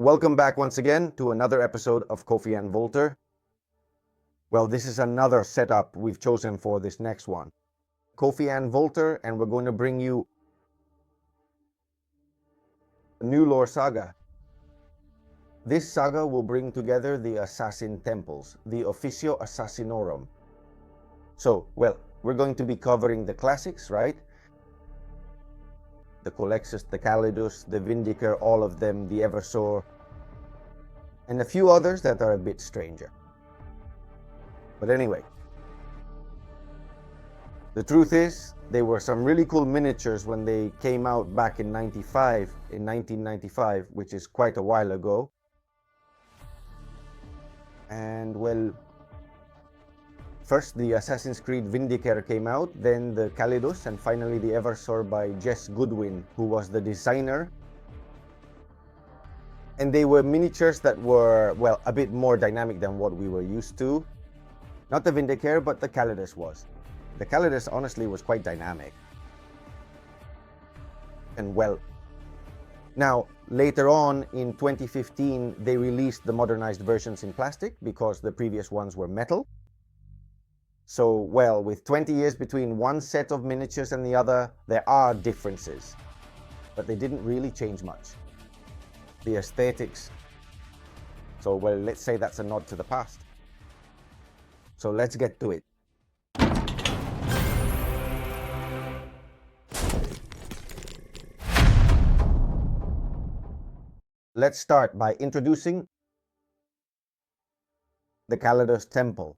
Welcome back once again to another episode of Kofi and Volter. Well, this is another setup we've chosen for this next one. Kofi and Volter, and we're going to bring you a new lore saga. This saga will bring together the assassin temples, the Officio Assassinorum. So, well, we're going to be covering the classics, right? The Colexus, the Callidus, the Vindicator, all of them, the Eversor, and a few others that are a bit stranger. But anyway, the truth is, they were some really cool miniatures when they came out back in 1995, which is quite a while ago. And well, first the Assassin's Creed Vindicator came out, then the Callidus, and finally the Eversor by Jess Goodwin, who was the designer. And they were miniatures that were, well, a bit more dynamic than what we were used to. Not the Vindicator, but the Callidus was. The Callidus honestly was quite dynamic. And well, now later on in 2015, they released the modernized versions in plastic because the previous ones were metal. So, well, with 20 years between one set of miniatures and the other, there are differences, but they didn't really change much. The aesthetics. So, well, let's say that's a nod to the past. So let's get to it. Let's start by introducing the Callidus Temple.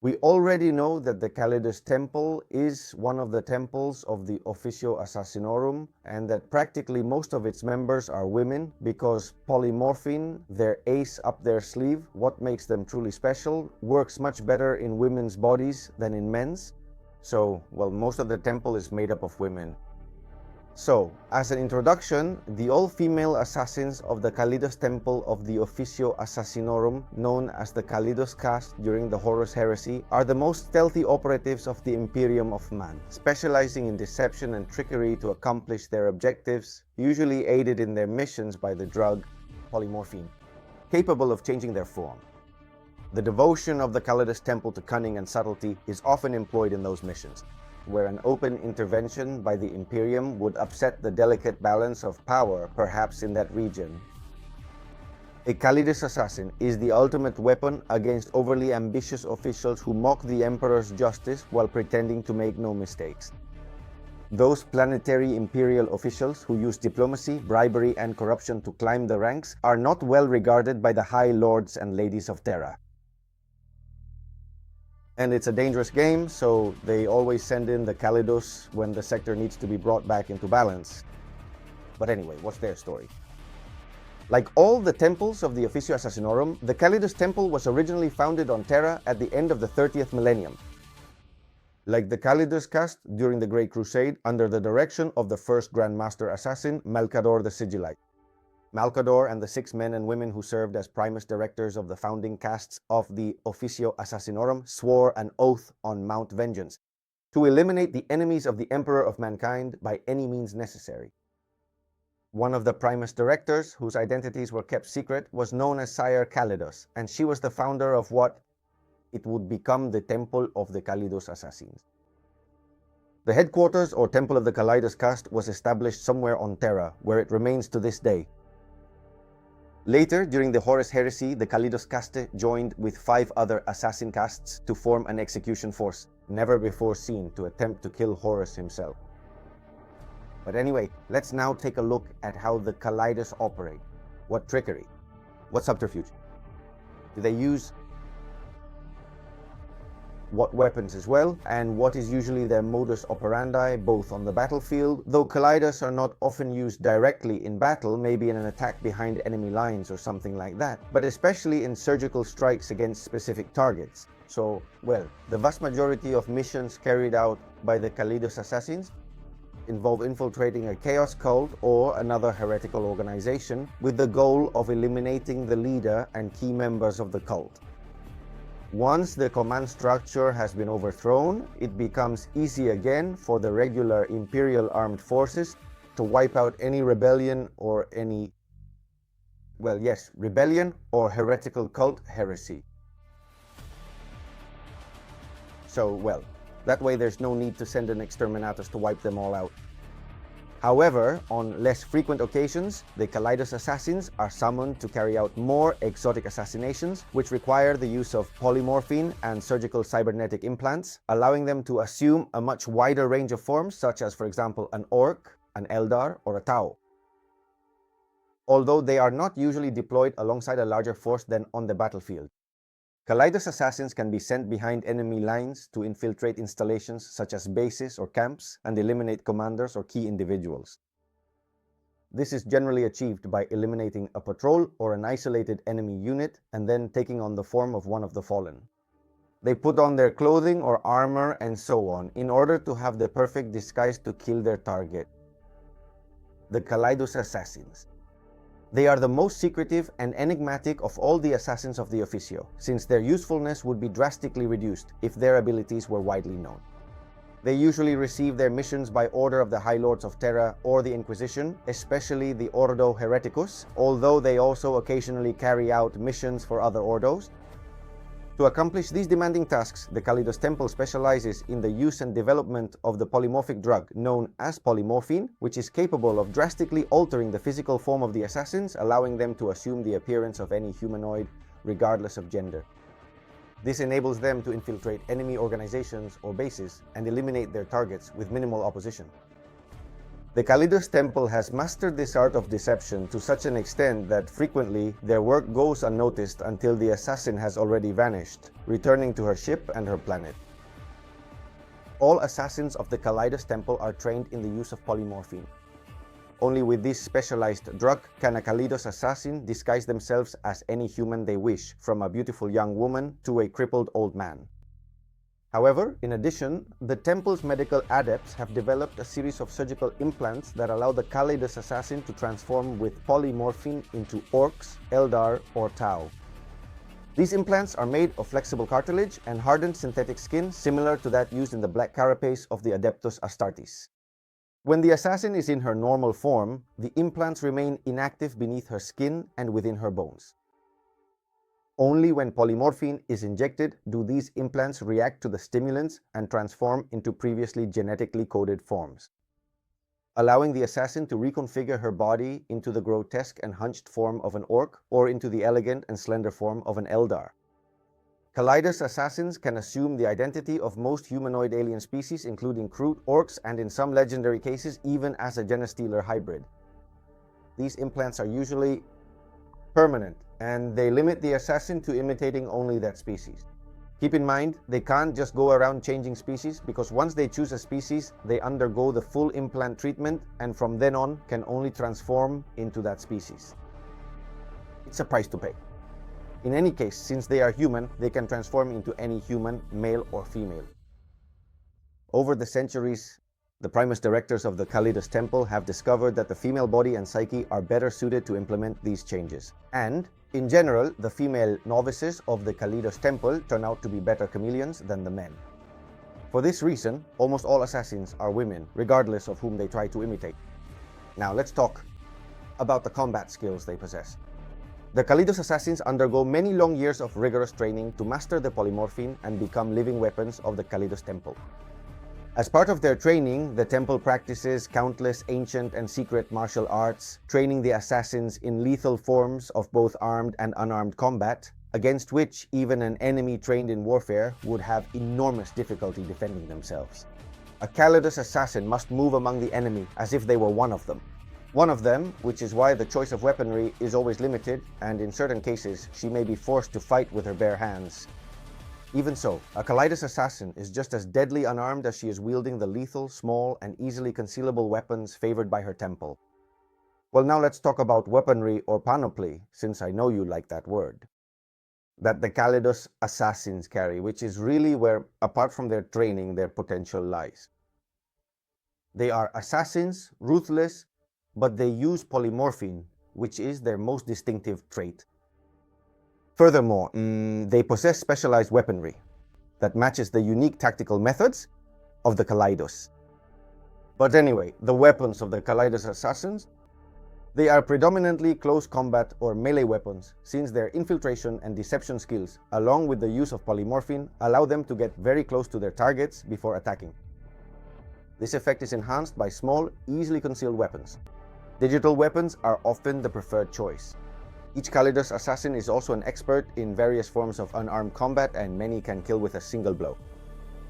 We already know that the Callidus Temple is one of the temples of the Officio Assassinorum, and that practically most of its members are women because polymorphine, their ace up their sleeve, what makes them truly special, works much better in women's bodies than in men's. So, well, most of the temple is made up of women. So, as an introduction, the all-female assassins of the Callidus Temple of the Officio Assassinorum, known as the Callidus caste during the Horus Heresy, are the most stealthy operatives of the Imperium of Man, specializing in deception and trickery to accomplish their objectives, usually aided in their missions by the drug polymorphine, capable of changing their form. The devotion of the Callidus Temple to cunning and subtlety is often employed in those missions, where an open intervention by the Imperium would upset the delicate balance of power, perhaps in that region. A Callidus assassin is the ultimate weapon against overly ambitious officials who mock the Emperor's justice while pretending to make no mistakes. Those planetary imperial officials who use diplomacy, bribery, and corruption to climb the ranks are not well regarded by the High Lords and Ladies of Terra. And it's a dangerous game, so they always send in the Callidus when the sector needs to be brought back into balance. But anyway, what's their story? Like all the temples of the Officio Assassinorum, the Callidus Temple was originally founded on Terra at the end of the 30th millennium. Like the Callidus caste during the Great Crusade, under the direction of the first Grand Master Assassin, Malcador the Sigillite. Malcador and the 6 men and women who served as Primus directors of the founding castes of the Officio Assassinorum swore an oath on Mount Vengeance to eliminate the enemies of the Emperor of Mankind by any means necessary. One of the Primus directors, whose identities were kept secret, was known as Sire Callidus, and she was the founder of what it would become the Temple of the Callidus Assassins. The headquarters or Temple of the Callidus caste was established somewhere on Terra, where it remains to this day. Later, during the Horus Heresy, the Callidus caste joined with 5 other assassin castes to form an execution force, never before seen, to attempt to kill Horus himself. But anyway, let's now take a look at how the Callidus operate. What trickery? What subterfuge? Do they use what weapons as well, and what is usually their modus operandi, both on the battlefield, though Callidus are not often used directly in battle, maybe in an attack behind enemy lines or something like that, but especially in surgical strikes against specific targets. So, well, the vast majority of missions carried out by the Callidus assassins involve infiltrating a chaos cult or another heretical organization with the goal of eliminating the leader and key members of the cult. Once the command structure has been overthrown, it becomes easy again for the regular Imperial armed forces to wipe out any rebellion or any well, yes, rebellion or heretical cult heresy. So, well, that way there's no need to send an exterminatus to wipe them all out. However, on less frequent occasions, the Callidus Assassins are summoned to carry out more exotic assassinations, which require the use of polymorphine and surgical cybernetic implants, allowing them to assume a much wider range of forms, such as, for example, an orc, an eldar, or a tau. Although they are not usually deployed alongside a larger force than on the battlefield. Callidus Assassins can be sent behind enemy lines to infiltrate installations such as bases or camps and eliminate commanders or key individuals. This is generally achieved by eliminating a patrol or an isolated enemy unit and then taking on the form of one of the fallen. They put on their clothing or armor and so on in order to have the perfect disguise to kill their target. The Callidus Assassins. They are the most secretive and enigmatic of all the assassins of the Officio, since their usefulness would be drastically reduced if their abilities were widely known. They usually receive their missions by order of the High Lords of Terra or the Inquisition, especially the Ordo Hereticus, although they also occasionally carry out missions for other ordos. To accomplish these demanding tasks, the Callidus Temple specializes in the use and development of the polymorphic drug known as polymorphine, which is capable of drastically altering the physical form of the assassins, allowing them to assume the appearance of any humanoid, regardless of gender. This enables them to infiltrate enemy organizations or bases and eliminate their targets with minimal opposition. The Callidus Temple has mastered this art of deception to such an extent that frequently their work goes unnoticed until the assassin has already vanished, returning to her ship and her planet. All assassins of the Callidus Temple are trained in the use of polymorphine. Only with this specialized drug can a Callidus assassin disguise themselves as any human they wish, from a beautiful young woman to a crippled old man. However, in addition, the Temple's medical adepts have developed a series of surgical implants that allow the Callidus assassin to transform with polymorphine into orcs, eldar, or tau. These implants are made of flexible cartilage and hardened synthetic skin similar to that used in the black carapace of the Adeptus Astartes. When the assassin is in her normal form, the implants remain inactive beneath her skin and within her bones. Only when polymorphine is injected do these implants react to the stimulants and transform into previously genetically coded forms, allowing the assassin to reconfigure her body into the grotesque and hunched form of an orc or into the elegant and slender form of an eldar. Callidus assassins can assume the identity of most humanoid alien species, including Kroot, orcs, and in some legendary cases, even as a genestealer hybrid. These implants are usually permanent, and they limit the assassin to imitating only that species. Keep in mind, they can't just go around changing species, because once they choose a species, they undergo the full implant treatment and from then on can only transform into that species. It's a price to pay. In any case, since they are human, they can transform into any human, male or female. Over the centuries, the Primus directors of the Callidus Temple have discovered that the female body and psyche are better suited to implement these changes. And, in general, the female novices of the Callidus Temple turn out to be better chameleons than the men. For this reason, almost all assassins are women, regardless of whom they try to imitate. Now let's talk about the combat skills they possess. The Callidus assassins undergo many long years of rigorous training to master the polymorphine and become living weapons of the Callidus Temple. As part of their training, the temple practices countless ancient and secret martial arts, training the assassins in lethal forms of both armed and unarmed combat, against which even an enemy trained in warfare would have enormous difficulty defending themselves. A Callidus assassin must move among the enemy as if they were one of them. One of them, which is why the choice of weaponry is always limited, and in certain cases she may be forced to fight with her bare hands. Even so, a Callidus assassin is just as deadly unarmed as she is wielding the lethal, small, and easily concealable weapons favored by her temple. Well, now let's talk about weaponry or panoply, since I know you like that word, that the Callidus assassins carry, which is really where, apart from their training, their potential lies. They are assassins, ruthless, but they use polymorphine, which is their most distinctive trait. Furthermore, they possess specialized weaponry that matches the unique tactical methods of the Callidus. But anyway, the weapons of the Callidus assassins, They are predominantly close combat or melee weapons, since their infiltration and deception skills, along with the use of polymorphine, allow them to get very close to their targets before attacking. This effect is enhanced by small, easily concealed weapons. Digital weapons are often the preferred choice. Each Callidus Assassin is also an expert in various forms of unarmed combat, and many can kill with a single blow.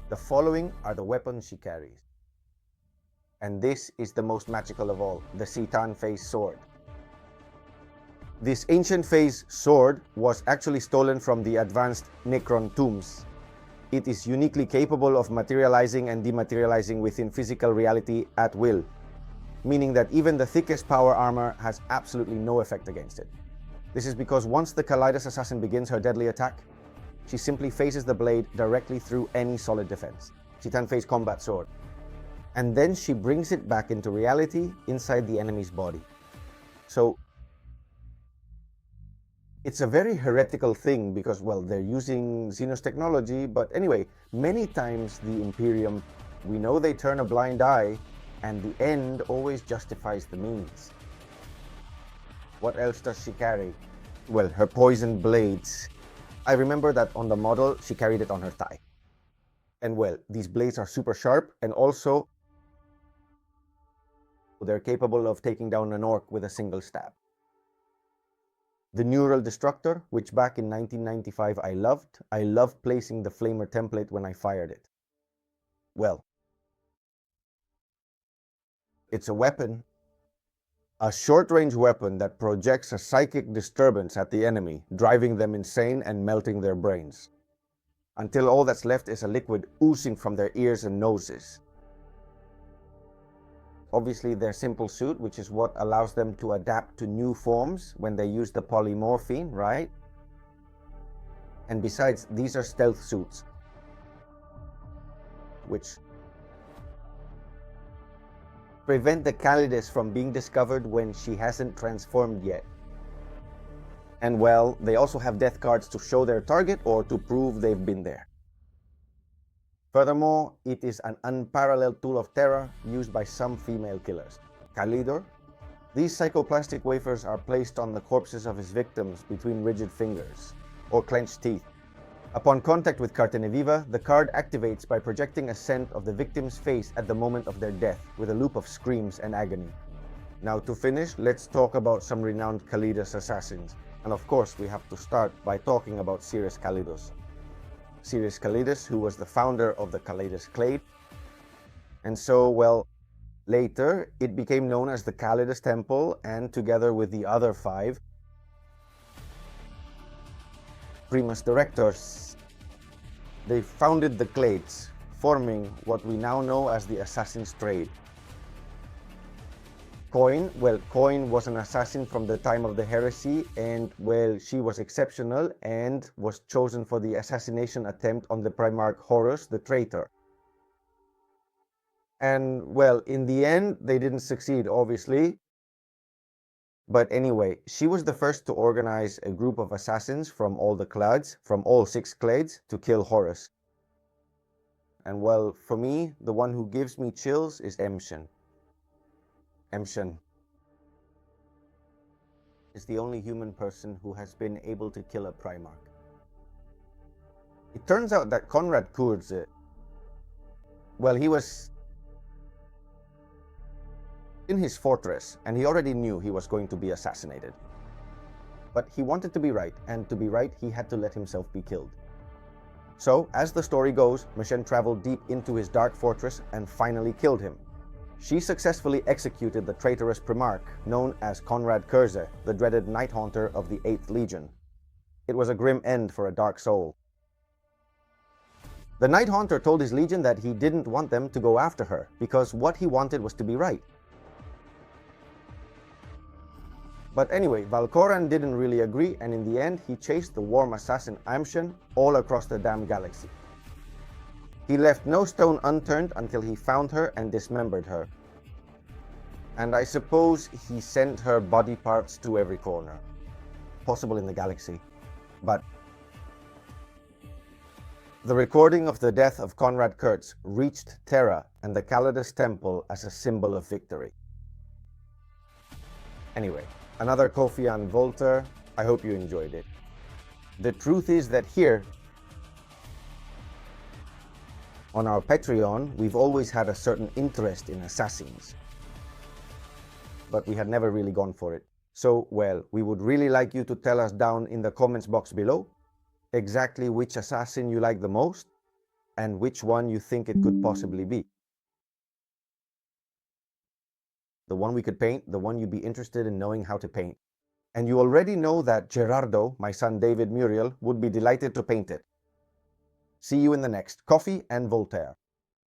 The following are the weapons she carries. And this is the most magical of all, the Citan Phase Sword. This ancient phase sword was actually stolen from the advanced Necron tombs. It is uniquely capable of materializing and dematerializing within physical reality at will, meaning that even the thickest power armor has absolutely no effect against it. This is because once the Callidus Assassin begins her deadly attack, she simply faces the blade directly through any solid defense. Citan Phase Combat Sword. And then she brings it back into reality inside the enemy's body. So it's a very heretical thing because, well, they're using Xenos technology, but anyway, many times the Imperium, we know they turn a blind eye, and the end always justifies the means. What else does she carry? Well, her poisoned blades. I remember that on the model, she carried it on her thigh. And well, these blades are super sharp, and also they're capable of taking down an orc with a single stab. The Neural Destructor, which back in 1995 I loved. I loved placing the Flamer template when I fired it. Well, it's a weapon, a short-range weapon that projects a psychic disturbance at the enemy, driving them insane and melting their brains, until all that's left is a liquid oozing from their ears and noses. Obviously, their simple suit, which is what allows them to adapt to new forms when they use the polymorphine, right? And besides, these are stealth suits, which prevent the Callidus from being discovered when she hasn't transformed yet. And well, they also have death cards to show their target or to prove they've been there. Furthermore, it is an unparalleled tool of terror used by some female killers. Callidor. These psychoplastic wafers are placed on the corpses of his victims between rigid fingers, or clenched teeth. Upon contact with Carne Viva, the card activates by projecting a scent of the victim's face at the moment of their death, with a loop of screams and agony. Now to finish, let's talk about some renowned Callidus assassins. And of course, we have to start by talking about Sirius Callidus. Sirius Callidus, who was the founder of the Callidus Clade. And so, well, later it became known as the Callidus Temple, and together with the other 5 Primus Directors, they founded the Clades, forming what we now know as the Assassin's Trade. Coin was an assassin from the time of the heresy, and well, she was exceptional and was chosen for the assassination attempt on the Primarch Horus, the traitor. And well, in the end, they didn't succeed, obviously. But anyway, she was the first to organize a group of assassins from all the clades, from all 6 clades, to kill Horus. And well, for me, the one who gives me chills is Emshan. Emshan is the only human person who has been able to kill a Primarch. It turns out that Konrad Kurz, well, he was in his fortress, and he already knew he was going to be assassinated. But he wanted to be right, and to be right, he had to let himself be killed. So, as the story goes, Machene traveled deep into his dark fortress and finally killed him. She successfully executed the traitorous Primarch, known as Konrad Kurz, the dreaded Night Haunter of the 8th Legion. It was a grim end for a dark soul. The Night Haunter told his legion that he didn't want them to go after her, because what he wanted was to be right. But anyway, Valkoran didn't really agree, and in the end, he chased the warm assassin Emshan all across the damn galaxy. He left no stone unturned until he found her and dismembered her. And I suppose he sent her body parts to every corner possible in the galaxy. But the recording of the death of Konrad Kurz reached Terra and the Callidus Temple as a symbol of victory. Anyway, another coffee and Voltaire. I hope you enjoyed it. The truth is that here, on our Patreon, we've always had a certain interest in assassins, but we had never really gone for it. So, well, we would really like you to tell us down in the comments box below exactly which assassin you like the most and which one you think it could possibly be. The one we could paint, the one you'd be interested in knowing how to paint. And you already know that Gerardo, my son David Muriel, would be delighted to paint it. See you in the next Coffee and Voltaire.